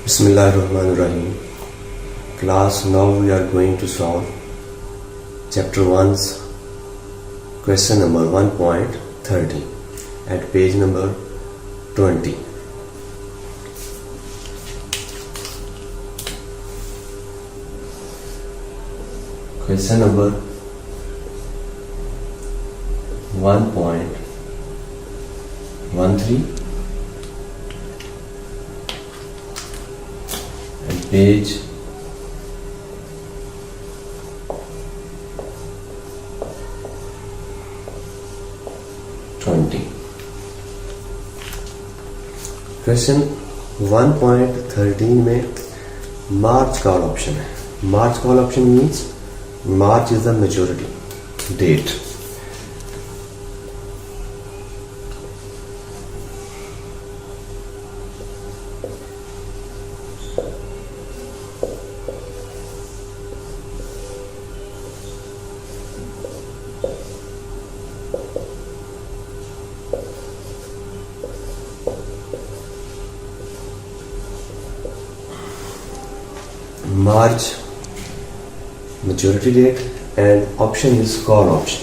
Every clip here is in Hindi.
Bismillahirrahmanirrahim. Class, now we are going to solve chapter 1's question number 1.30 at page number 20. Question number 1.13 and page 20. Question 1.13 में मार्च कॉल ऑप्शन है. March call option means March is the maturity date. March maturity date and option is call option.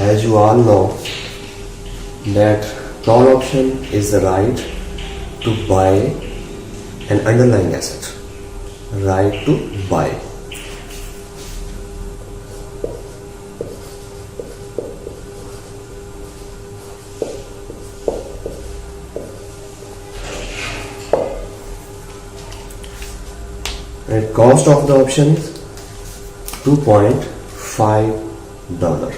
As you all know that call option is the right to buy an underlying asset. Right to buy. And cost of the option is $2.5,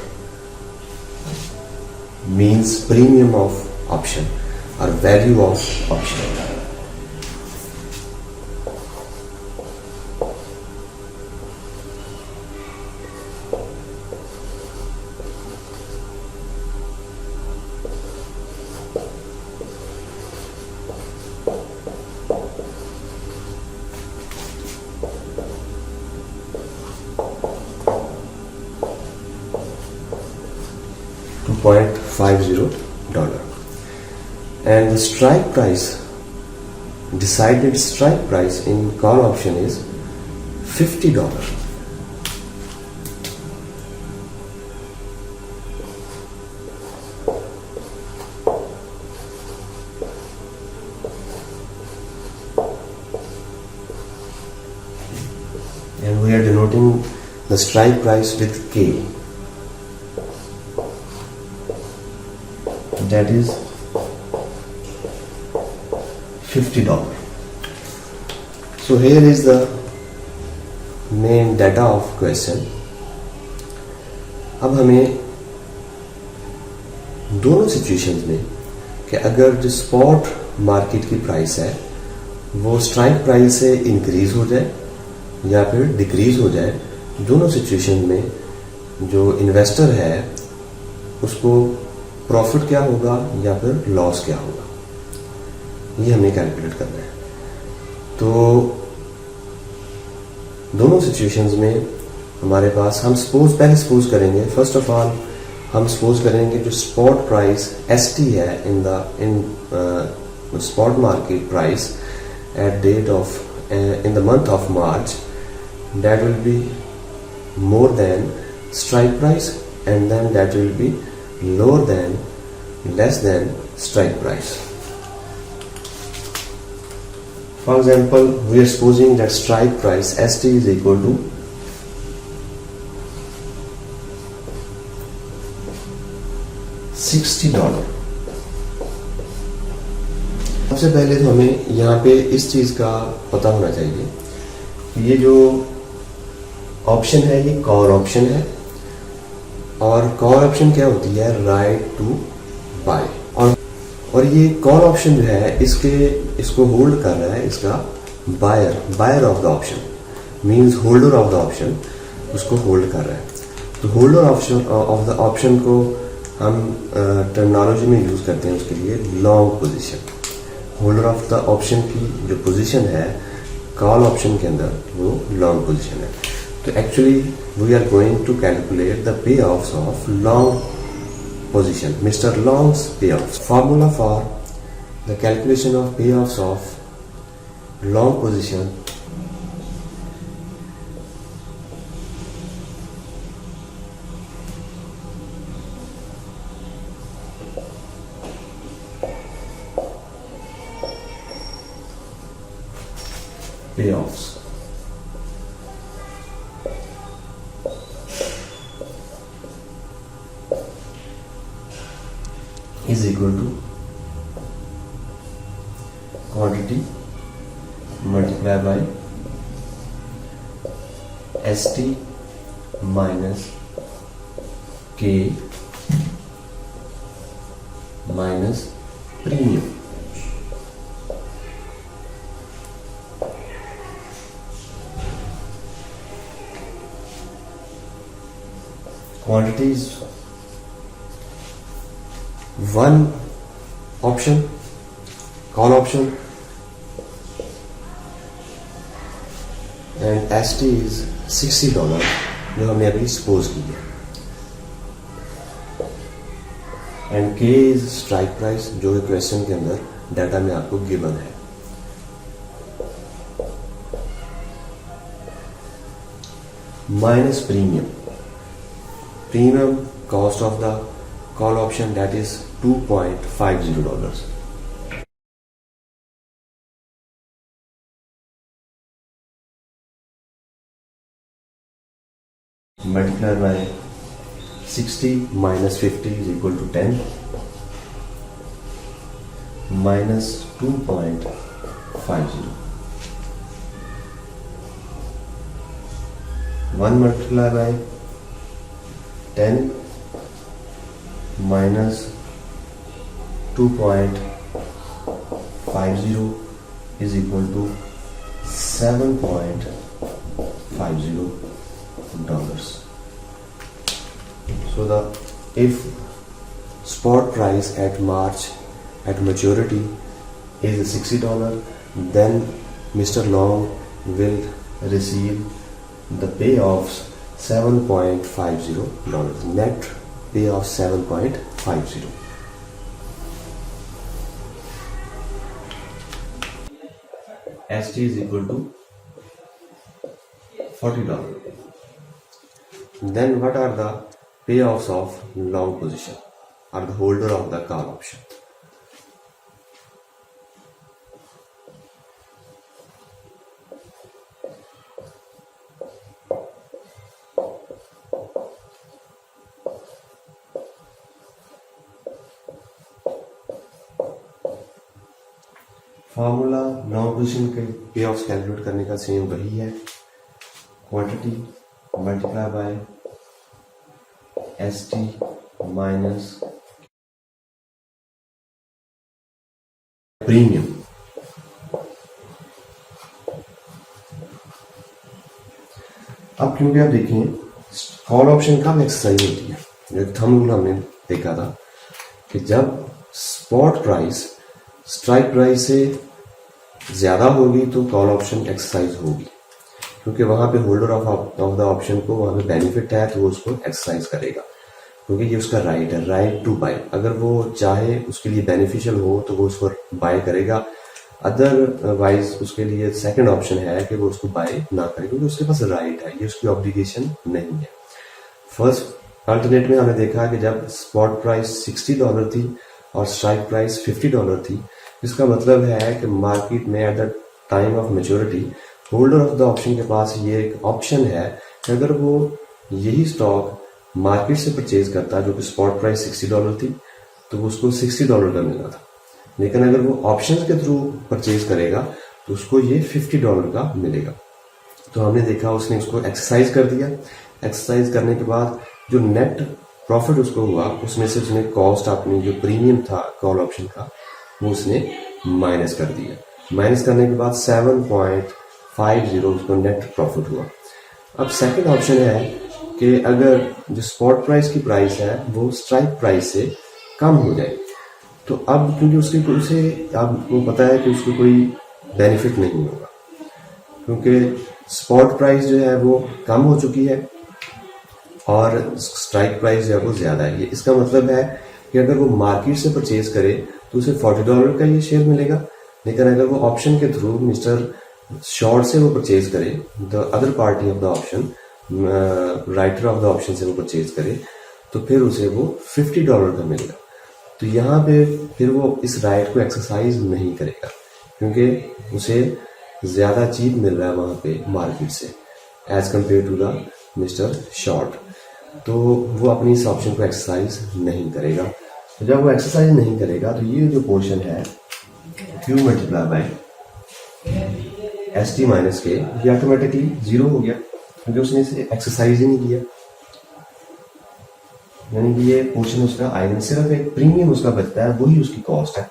means premium of option or value of option. $2.50, and the strike price, decided strike price in call option is $50. And we are denoting the strike price with K. That is $50. So here is the main data of question. अब हमें दोनों सिचुएशंस में कि अगर जो स्पॉट मार्केट की प्राइस है वो स्ट्राइक प्राइस से इंक्रीज हो जाए या फिर डिक्रीज हो जाए, दोनों सिचुएशन में जो इन्वेस्टर है उसको प्रॉफिट क्या होगा या फिर लॉस क्या होगा, ये हमें कैलकुलेट करना है. तो दोनों सिचुएशंस में हमारे पास हम पहले सपोज करेंगे, फर्स्ट ऑफ ऑल हम सपोज करेंगे जो स्पॉट प्राइस ST है in spot market price at date of in the month of March, that will be more than strike price, and then that will be less than strike price. For example, we are supposing that strike price ST is equal to $60. सबसे पहले तो हमें यहाँ पे इस चीज का पता होना चाहिए कि ये जो ऑप्शन है ये कॉल ऑप्शन है, और कॉल ऑप्शन क्या होती है, राइट टू बाय. और ये कॉल ऑप्शन जो है इसको होल्ड कर रहा है इसका buyer of the option, means holder of the option उसको होल्ड कर रहा है. तो होल्डर ऑफ द ऑप्शन को हम टर्मिनोलॉजी में यूज करते हैं उसके लिए long position. Holder of the option की जो पोजीशन है कॉल ऑप्शन के अंदर वो लॉन्ग पोजीशन है. तो actually we are going to calculate the payoffs of long position, Mr. Long's payoffs. Formula for the calculation of payoffs of long position payoffs is equal to quantity multiplied by ST minus K minus premium. Quantity is one option, call option, and ST is $60 जो हमने अभी सपोज किया, and K is strike price जो क्वेश्चन के अंदर डाटा में आपको गिवन है. Minus premium, premium cost of the call option, that is $2.50. Multiplied by 60 minus 50 is equal to 10 minus 2.50. 1 multiplied by 10 minus 2.50 is equal to $7.50. So the if spot price at March at maturity is $60, then Mr. Long will receive the payoffs $7.50, net pay of 7.50. ST is equal to $40. Then what are the payoffs of long position or the holder of the call option? Formula long position के पे ऑफ्स कैलकुलेट करने का सेम वही है, quantity multiply by ST minus premium. अब क्योंकि आप देखें कॉल ऑप्शन का एक्सरसाइज होती है, एक थंब रूल हमने देखा था कि जब स्पॉट प्राइस स्ट्राइक प्राइस से ज्यादा होगी तो कॉल ऑप्शन एक्सरसाइज होगी, क्योंकि वहां पे होल्डर ऑफ द ऑप्शन को वहां पे बेनिफिट है तो वो उसको एक्सरसाइज करेगा, क्योंकि ये उसका राइट है, राइट टू बाय. अगर वो चाहे उसके लिए बेनिफिशियल हो तो वो उसको बाय करेगा, अदरवाइज उसके लिए सेकंड ऑप्शन है कि वो उसको बाय ना करे, क्योंकि उसके पास राइट है, ये उसकी ऑब्लिगेशन नहीं है. फर्स्ट अल्टरनेट में हमने देखा कि जब स्पॉट प्राइस $60 थी और स्ट्राइक प्राइस $50 थी, इसका मतलब है कि मार्केट में at the time of maturity holder of the option के पास ये एक ऑप्शन है कि अगर वो यही स्टॉक मार्केट से परचेज करता जो कि स्पॉट प्राइस $60 थी तो वो उसको $60 का मिलना था, लेकिन अगर वो ऑप्शन के थ्रू परचेज करेगा तो उसको ये $50 का मिलेगा. तो हमने देखा उसने उसको एक्सरसाइज कर दिया, एक्सरसाइज करने के बाद जो नेट प्रॉफिट उसको हुआ उसमें से उसने कॉस्ट अपनी जो प्रीमियम था कॉल ऑप्शन का वो उसने माइनस कर दिया. माइनस करने के बाद 7.50 उसको नेट प्रॉफिट हुआ. अब सेकंड ऑप्शन है कि अगर जो स्पॉट प्राइस की प्राइस है वो स्ट्राइक प्राइस से कम हो जाए, तो अब क्योंकि उसके उसे आपको पता है कि उसको कोई बेनिफिट नहीं होगा, क्योंकि स्पॉट प्राइस जो है वो कम हो चुकी है और स्ट्राइक प्राइस जो है वो ज़्यादा है। ये इसका मतलब है कि अगर वो मार्केट से परचेज करे तो उसे $40 का ये शेयर मिलेगा, लेकिन अगर वो ऑप्शन के थ्रू मिस्टर शॉर्ट से वो परचेज करे, the other party of the option, writer of the option से वो परचेज करे, तो फिर उसे वो $50 का मिलेगा। तो यहाँ पे फिर वो इस राइट को एक्सरसाइज नहीं करेगा क्योंकि उसे ज़्यादा चीप मिल रहा है वहाँ पे मार्केट से as compared to the mister short. तो वो अपनी इस ऑप्शन को एक्सरसाइज नहीं करेगा। तो जब वो एक्सरसाइज नहीं करेगा तो ये जो पोर्शन है Q multiply by ST minus K ये ऑटोमेटिकली 0 हो गया क्योंकि उसने इसे एक्सरसाइज ही नहीं किया, यानी कि ये पोर्शन उसका आएगा। सिर्फ एक प्रीमियम उसका बचता है, वही उसकी कॉस्ट है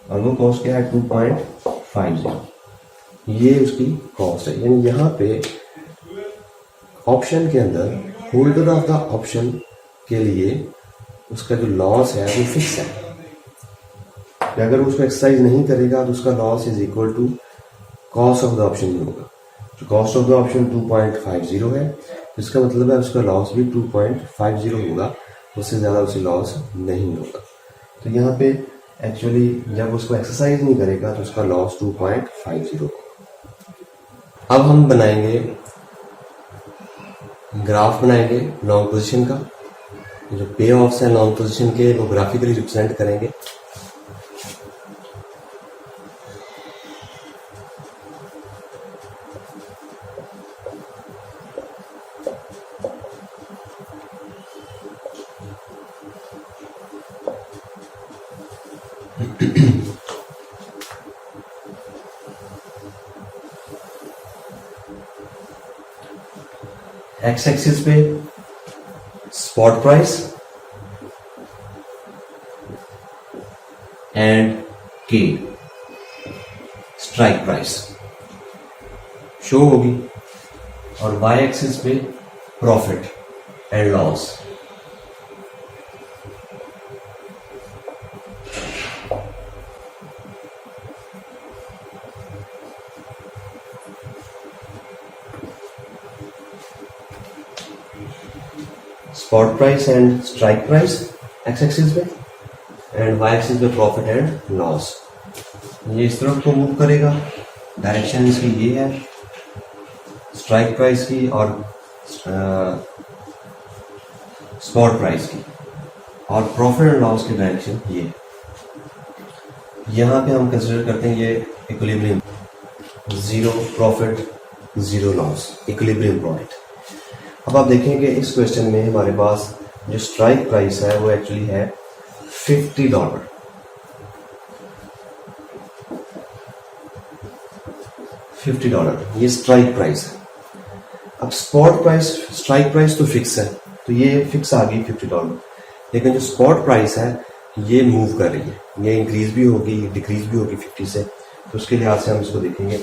और वो कॉस्ट क्या है 2.50, ये उसकी कॉस्ट है। यानी यहाँ पे ऑप्शन के अंदर होल्डर ऑफ द ऑप्शन के लिए उसका जो लॉस है वो फिक्स है कि अगर उसको एक्सरसाइज नहीं करेगा तो उसका loss is equal to cost of the option ही होगा। तो कॉस्ट ऑफ द ऑप्शन 2.50 है, इसका मतलब है उसका लॉस भी 2.50 होगा, उससे ज़्यादा उसे लॉस नहीं होगा। तो यहाँ पे एक्चुअली जब उसको एक्सरसाइज नहीं करेगा तो उसका लॉस 2.50 होगा। अब हम बनाएंगे ग्राफ बनाएंगे लॉन्ग पोजीशन का, जो पे ऑफ्स हैं लॉन्ग पोजीशन के वो ग्राफिकली रिप्रेजेंट करेंगे। एक्स एक्सिस पे स्पॉट प्राइस एंड के स्ट्राइक प्राइस शो होगी और वाई एक्सिस पे profit and loss. Spot price and strike price x axis पे एंड वाई एक्सिस पे प्रॉफिट एंड लॉस। ये इस तरफ को मूव करेगा, डायरेक्शन इसकी ये है स्ट्राइक प्राइस की और स्पॉट प्राइस की, और प्रॉफिट एंड लॉस की डायरेक्शन ये। यहाँ पे हम कंसिडर करते हैं ये equilibrium, zero profit zero loss, equilibrium point. अब आप देखेंगे इस क्वेश्चन में हमारे पास जो स्ट्राइक प्राइस है वो एक्चुअली है $50। $50 ये स्ट्राइक प्राइस है। अब स्पॉट प्राइस, स्ट्राइक प्राइस तो फिक्स है, तो ये फिक्स आ गई $50, लेकिन जो स्पॉट प्राइस है ये मूव कर रही है, ये इंक्रीज भी होगी डिक्रीज भी होगी 50 से। तो उसके लिहाज से हम इसको देखेंगे।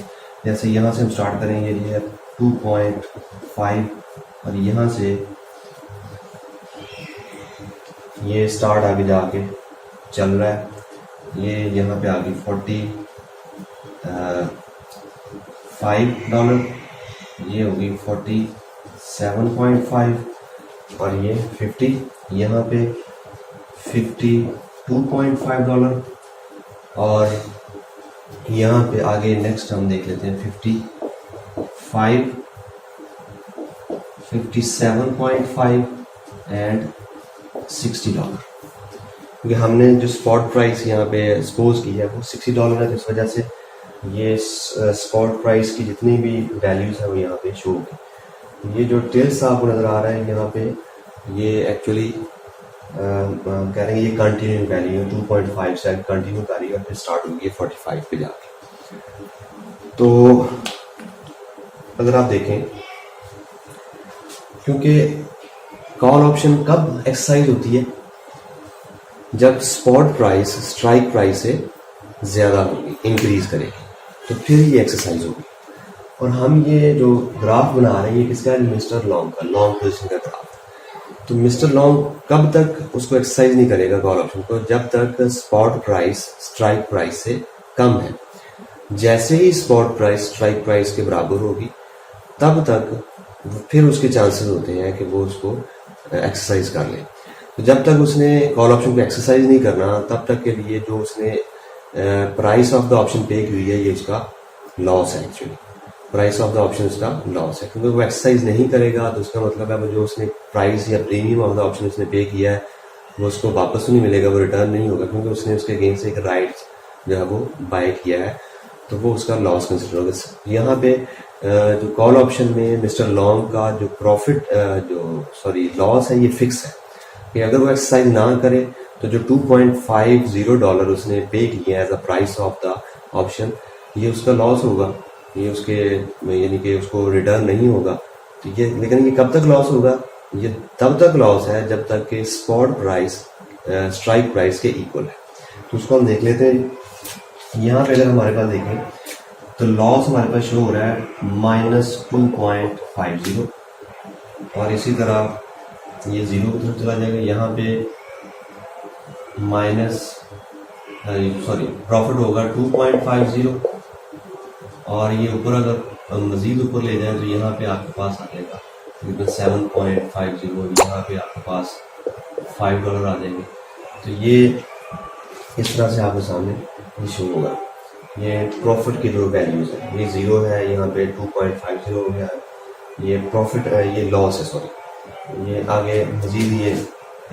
जैसे यहाँ से हम स्टार्ट करेंगे, ये है 2.5 और यहाँ से ये स्टार्ट आगे जाके चल रहा है, ये यहाँ पे आगे $45, ये होगी 47.5 और ये 50, यहाँ पे $52.5 और यहाँ पे आगे नेक्स्ट हम देख लेते हैं 55, 57.5 एंड $60, क्योंकि हमने जो स्पॉट प्राइस यहाँ पे सपोज की है वो $60 है, जिस वजह से ये स्पॉट प्राइस की जितनी भी वैल्यूज है वो यहाँ पे शो होगी। ये जो टेल्स आपको नज़र आ रहा है यहाँ पे, ये एक्चुअली कह रहे हैं ये कंटिन्यू वैल्यू है, 2.5 से कंटिन्यू कर रही है, फिर स्टार्ट होगी 45 पे जाके। तो अगर आप देखें, क्योंकि कॉल ऑप्शन कब एक्सरसाइज होती है, जब स्पॉट प्राइस स्ट्राइक प्राइस से ज़्यादा होगी, इंक्रीज करेगी, तो फिर ये एक्सरसाइज होगी। और हम ये जो ग्राफ बना रहे हैं ये किसका है, मिस्टर लॉन्ग का, लॉन्ग पोजीशन का ग्राफ। तो मिस्टर लॉन्ग कब तक उसको एक्सरसाइज नहीं करेगा कॉल ऑप्शन को, जब तक स्पॉट प्राइस स्ट्राइक प्राइस से कम है। जैसे ही स्पॉट प्राइस स्ट्राइक प्राइस के बराबर होगी तब तक फिर उसके चांसेस होते हैं कि वो उसको एक्सरसाइज कर ले। तो जब तक उसने कॉल ऑप्शन को एक्सरसाइज नहीं करना तब तक के लिए जो उसने प्राइस ऑफ द ऑप्शन पे की हुई है ये उसका लॉस है। Actually price of the option उसका लॉस है, क्योंकि वो एक्सरसाइज नहीं करेगा तो उसका मतलब है वो जो उसने प्राइस या प्रीमियम ऑफ द ऑप्शन उसने पे किया है वो उसको वापस तो नहीं मिलेगा, वो रिटर्न नहीं होगा, क्योंकि उसने उसके अगेंस्ट एक राइट जो है वो बाय किया है, तो वो उसका लॉस कंसिडर होगा। यहाँ पे जो कॉल ऑप्शन में मिस्टर लॉन्ग का जो प्रॉफिट लॉस है ये फिक्स है कि अगर वो एक्सरसाइज ना करे तो जो $2.50 उसने पे किए as a price of the option ये उसका लॉस होगा, ये उसके यानी कि उसको रिटर्न नहीं होगा। तो ये लेकिन ये कब तक लॉस होगा, ये तब तक लॉस है जब तक कि स्पॉट प्राइस स्ट्राइक प्राइस के इक्वल है। तो उसको हम देख लेते हैं। यहाँ पे अगर हमारे पास देखें तो लॉस हमारे पास शो हो रहा है -2.50 और इसी तरह ये जीरो की तरफ चला जाएगा। यहाँ पे प्रॉफिट होगा 2.50 और ये ऊपर अगर मजीद ऊपर ले जाए तो यहाँ पे आपके पास आ जाएगा तकरीबन 7.50, यहाँ पे आपके पास $5 आ जाएंगे। तो ये इस तरह से आपके सामने ये शो होगा। ये प्रॉफिट की जो वैल्यूज है ये जीरो है, यहाँ पे 2.50 हो गया, ये प्रॉफिट ये लॉस है, सॉरी ये आगे मजीद ये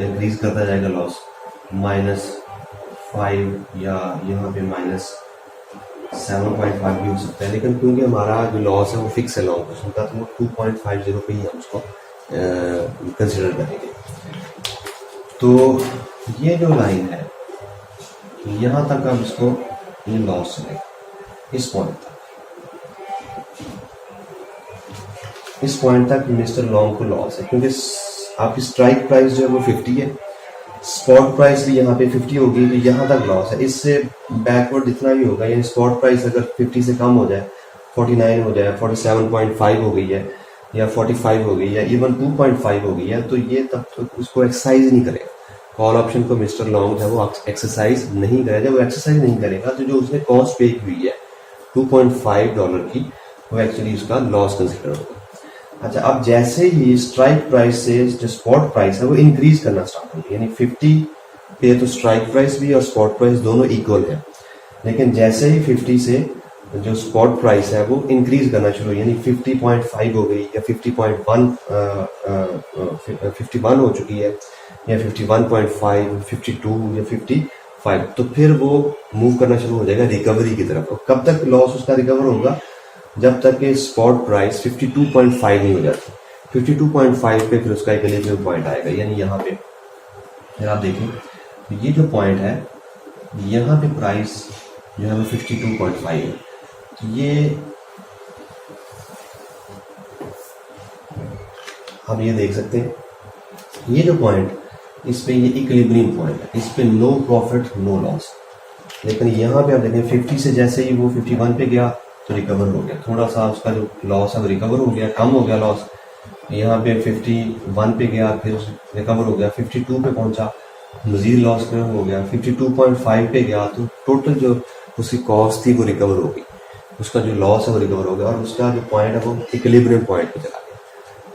इंक्रीज करता जाएगा लॉस -5 या यहाँ पे -7.5 भी हो सकता है, लेकिन क्योंकि हमारा जो लॉस है वो फिक्स है लॉन्ग पोर्शन का तो वो 2.50 पे ही हम उसको कंसिडर करेंगे। तो ये जो लाइन है यहाँ तक हम इसको ये लॉस है इस पॉइंट तक मिस्टर लॉन्ग को लॉस है, क्योंकि आपकी स्ट्राइक प्राइस जो है वो 50 है, स्पॉट प्राइस भी यहाँ पे 50 होगी, तो यहाँ तक लॉस है। इससे बैकवर्ड जितना भी होगा, यानी स्पॉट प्राइस अगर 50 से कम हो जाए, 49 हो जाए, 47.5 हो गई है या 45 हो गई है, इवन 2.5 हो गई है, तो ये तब तक उसको एक्सरसाइज नहीं करेगा। कॉल ऑप्शन को मिस्टर लॉन्ग है वो एक्सरसाइज नहीं करेगा। वो एक्सरसाइज नहीं करेगा तो जो उसने कॉस्ट पे की हुई है $2.5 की वो एक्चुअली उसका लॉस कंसिडर होगा। अच्छा, अब जैसे ही स्ट्राइक प्राइस से जो स्पॉट प्राइस है वो इंक्रीज करना स्टार्ट होगी, यानी 50 पे तो स्ट्राइक प्राइस भी और स्पॉट प्राइस दोनों इक्वल है, लेकिन जैसे ही 50 से जो स्पॉट प्राइस है वो इंक्रीज करना शुरू, यानी 50.5 हो गई या 51 हो चुकी है या 51.5, 52 या 55, तो फिर वो मूव करना शुरू हो जाएगा रिकवरी की तरफ। और कब तक लॉस उसका रिकवर होगा, जब तक कि स्पॉट प्राइस 52.5 नहीं हो जाती। 52.5 पे फिर उसका इक्विलिब्रियम पॉइंट आएगा, यानी यहाँ पे फिर आप देखें तो ये जो पॉइंट है यहाँ पे प्राइस जो है वो 52.5 है। तो ये हम ये देख सकते हैं, ये जो पॉइंट इस पे ये इक्विलिब्रियम पॉइंट है, इस पे नो प्रॉफिट नो लॉस। लेकिन यहाँ पे आप देखें 50 से जैसे ही वो 51 पे गया तो रिकवर हो गया, थोड़ा सा उसका जो लॉस है वो रिकवर हो गया, कम हो गया लॉस। यहाँ पे 51 पे गया फिर रिकवर हो गया, 52 पे पहुंचा मजीद लॉस में हो गया, 52.5 पे गया तो टोटल जो उसकी कॉस्ट थी वो रिकवर हो गई, उसका जो लॉस है वो रिकवर हो गया और उसका जो पॉइंट है वो इक्विलिब्रियम पॉइंट पे चला गया,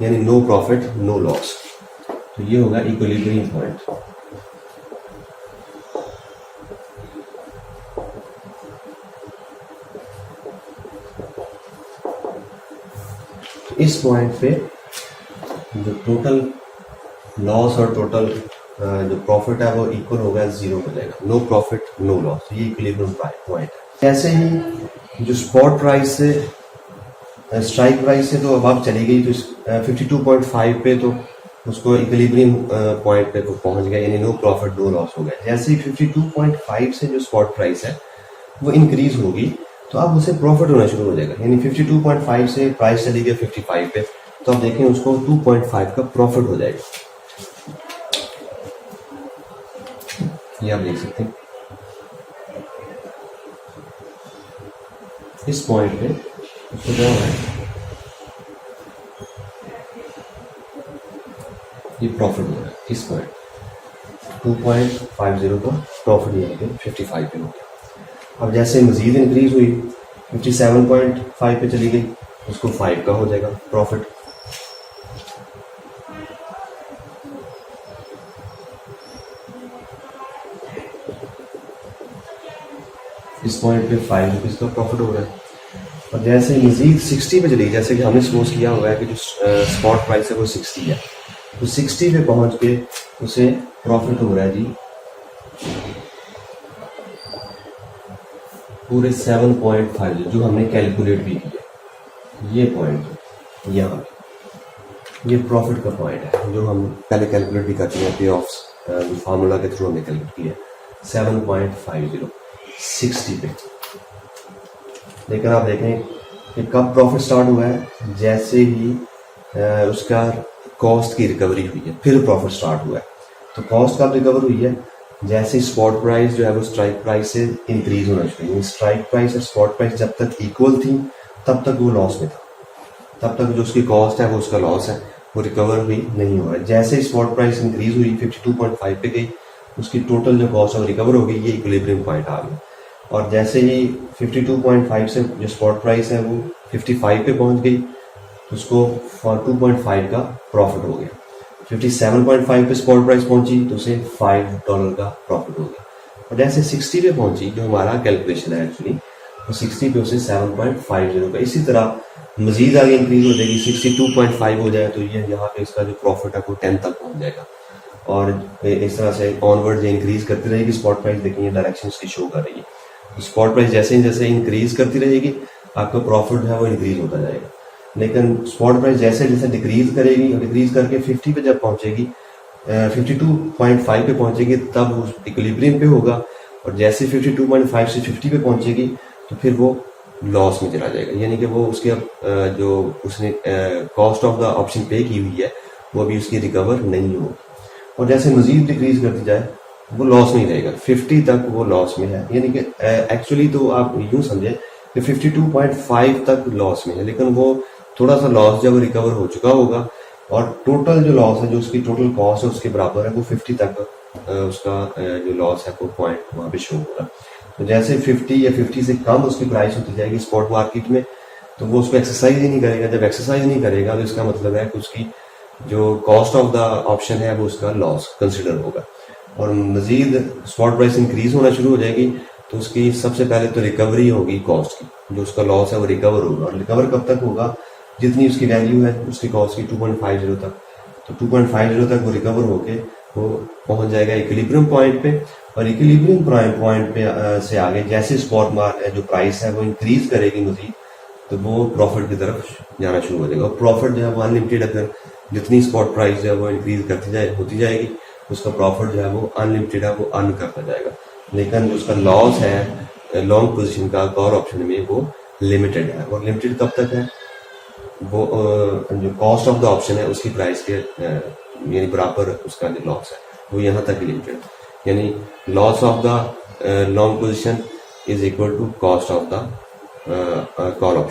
यानी नो प्रॉफिट नो लॉस। तो ये होगा इक्विलिब्रियम पॉइंट। इस पॉइंट पे जो टोटल लॉस और टोटल जो प्रॉफिट है वो इक्वल होगा, जीरो हो जाएगा, नो प्रॉफिट नो लॉस। ये इक्विलिब्रियम पॉइंट है। ऐसे ही जो स्पॉट प्राइस से स्ट्राइक प्राइस से तो अब चली गई, तो 52.5 पे तो उसको इक्विलिब्रियम पॉइंट पे पहुंच गया, यानी नो प्रॉफिट नो लॉस हो गया। जैसे ही 52.5 से जो स्पॉट प्राइस है वो इंक्रीज होगी तो अब उसे प्रॉफिट होना शुरू हो जाएगा, यानी 52.5 से प्राइस चली गई 55 पे, तो आप देखें उसको 2.5 का प्रॉफिट हो जाएगा। ये आप देख सकते हैं इस पॉइंट पे उसको क्या हो रहा है, ये प्रॉफिट हो रहा है। इस पॉइंट 2.50 का प्रॉफिट यहाँ पे 55 पे हो गया। अब जैसे मजीद इंक्रीज हुई 57.5 पे चली गई, उसको 5 का हो जाएगा प्रॉफिट। इस पॉइंट पे 5 रुपीज़ का प्रॉफिट हो रहा है। और जैसे मजीद 60 पे चली, जैसे कि हमने सपोज किया हुआ है कि जो स्पॉट प्राइस है वो 60 है, तो 60 पे पहुंच के उसे प्रॉफिट हो रहा है जी पूरे 7.5 जो हमने कैलकुलेट भी किया। ये पॉइंट यहाँ ये प्रॉफिट का पॉइंट है जो हम पहले कैलकुलेट भी करते हैं पे ऑफ्स जो फार्मूला के थ्रू हमने कैलकुलेट किया 7.50 60 पे। लेकिन आप देखें कि कब प्रॉफिट स्टार्ट हुआ है, जैसे ही उसका कॉस्ट की रिकवरी हुई है फिर प्रॉफिट स्टार्ट हुआ है। तो कॉस्ट कब रिकवर हुई है, जैसे स्पॉट प्राइस जो है वो स्ट्राइक प्राइस से इंक्रीज होना शुरू हुई। स्ट्राइक प्राइस और स्पॉट प्राइस जब तक इक्वल थी तब तक वो लॉस में था, तब तक जो उसकी कॉस्ट है वो उसका लॉस है, वो रिकवर हुई नहीं हो रहा है। जैसे स्पॉट प्राइस इंक्रीज हुई 52.5 पे गई, उसकी टोटल जो कॉस्ट है वो रिकवर हो गई, ये इक्विलिब्रियम पॉइंट आ गया। और जैसे ही 52.5 से जो स्पॉट प्राइस है वो 55 पे पहुंच गई, उसको 2.5 का प्रॉफिट हो गया। 57.5 पे स्पॉट प्राइस पहुंची तो उसे $5 का प्रॉफिट हो गया। और जैसे 60 पे पहुंची, जो हमारा कैलकुलेशन है एक्चुअली, तो 60 पे उसे 7.50 का, इसी तरह मजीद आगे इंक्रीज हो जाएगी, 62.5 हो जाए तो ये यहाँ पे इसका जो प्रॉफिट है वो 10 तक पहुंच जाएगा। और इस तरह से ऑनवर्ड इंक्रीज करती रहेगी स्पॉट प्राइस। देखिए डायरेक्शन इसकी शो कर रही है। स्पॉट प्राइस जैसे इंक्रीज करती रहेगी आपका प्रॉफिट है वो इंक्रीज होता जाएगा। लेकिन स्पॉट प्राइस जैसे जैसे डिक्रीज करेगी और डिक्रीज करके 50 पे जब पहुंचेगी 52.5 पे पहुंचेगी तब वो इक्विलिब्रियम पे होगा। और जैसे 52.5 से 50 पे पहुंचेगी तो फिर वो लॉस में चला जाएगा, यानी कि वो उसके जो उसने कॉस्ट ऑफ द ऑप्शन पे की हुई है वो अभी उसकी रिकवर नहीं होगी। और जैसे मजीद डिक्रीज करती जाए वो लॉस नहीं रहेगा, 50 तक वो लॉस में है। यानी कि एक्चुअली तो आप यूं समझें कि 52.5 तक लॉस में है, लेकिन वो थोड़ा सा लॉस जब रिकवर हो चुका होगा और टोटल जो लॉस है, जो उसकी टोटल कॉस्ट है उसके बराबर है, वो 50 तक उसका जो लॉस है वो पॉइंट वहाँ पे शो होगा। तो जैसे 50 या 50 से कम उसकी प्राइस होती जाएगी स्पॉट मार्केट में, तो वो उसको एक्सरसाइज ही नहीं करेगा। जब एक्सरसाइज नहीं करेगा तो इसका मतलब है कि उसकी जो कॉस्ट ऑफ द ऑप्शन है वो उसका लॉस कंसिडर होगा। और मजीद स्पॉट प्राइस इंक्रीज होना शुरू हो जाएगी तो उसकी सबसे पहले तो रिकवरी होगी कॉस्ट की, जो उसका लॉस है वो रिकवर होगा। और रिकवर कब तक होगा, जितनी उसकी वैल्यू है उसकी कॉस्ट की 2.50 तक। तो 2.50 तक वो रिकवर होके वो पहुंच जाएगा इक्विलिब्रियम पॉइंट पे। और इक्विलिब्रियम पॉइंट पे से आगे जैसे स्पॉट मार्केट जो प्राइस है वो इंक्रीज करेगी मजीद, तो वो प्रॉफिट की तरफ जाना शुरू हो जाएगा। और प्रॉफिट जो है वो अनलिमिटेड, अगर जितनी स्पॉट प्राइस जो है वो इंक्रीज करती होती जाएगी, उसका प्रॉफिट जो है वो अनलिमिटेड है, वो अर्न करता जाएगा। लेकिन जो उसका लॉस है लॉन्ग पोजीशन का कॉल ऑप्शन में वो लिमिटेड है। और लिमिटेड कब तक है, वो जो कॉस्ट ऑफ द ऑप्शन है उसकी प्राइस के यानी बराबर उसका जो लॉस है वो यहाँ तक लिमिटेड है। यानी loss of the long position is equal to cost of the call option.